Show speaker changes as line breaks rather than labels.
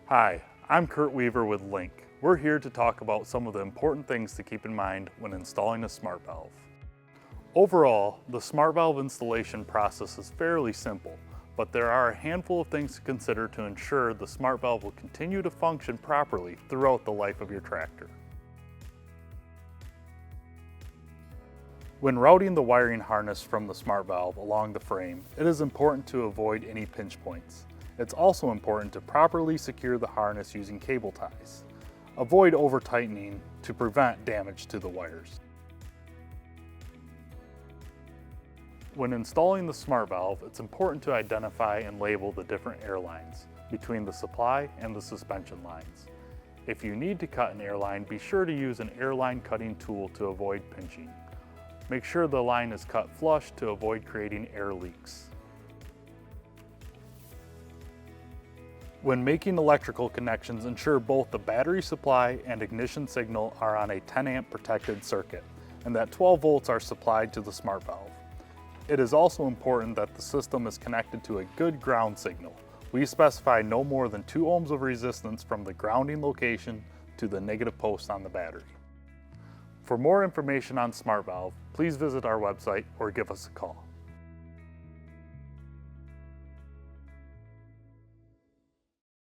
Hi, I'm Kirt Weaver with Link. We're here to talk about some of the important things to keep in mind when installing a SmartValve. Overall, the SmartValve installation process is fairly simple, but there are a handful of things to consider to ensure the SmartValve will continue to function properly throughout the life of your tractor. When routing the wiring harness from the SmartValve along the frame, it is important to avoid any pinch points. It's also important to properly secure the harness using cable ties. Avoid over-tightening to prevent damage to the wires. When installing the SmartValve, it's important to identify and label the different air lines between the supply and the suspension lines. If you need to cut an air line, be sure to use an airline cutting tool to avoid pinching. Make sure the line is cut flush to avoid creating air leaks. When making electrical connections, ensure both the battery supply and ignition signal are on a 10 amp protected circuit and that 12 volts are supplied to the SmartValve. It is also important that the system is connected to a good ground signal. We specify no more than 2 ohms of resistance from the grounding location to the negative post on the battery. For more information on SmartValve, please visit our website or give us a call.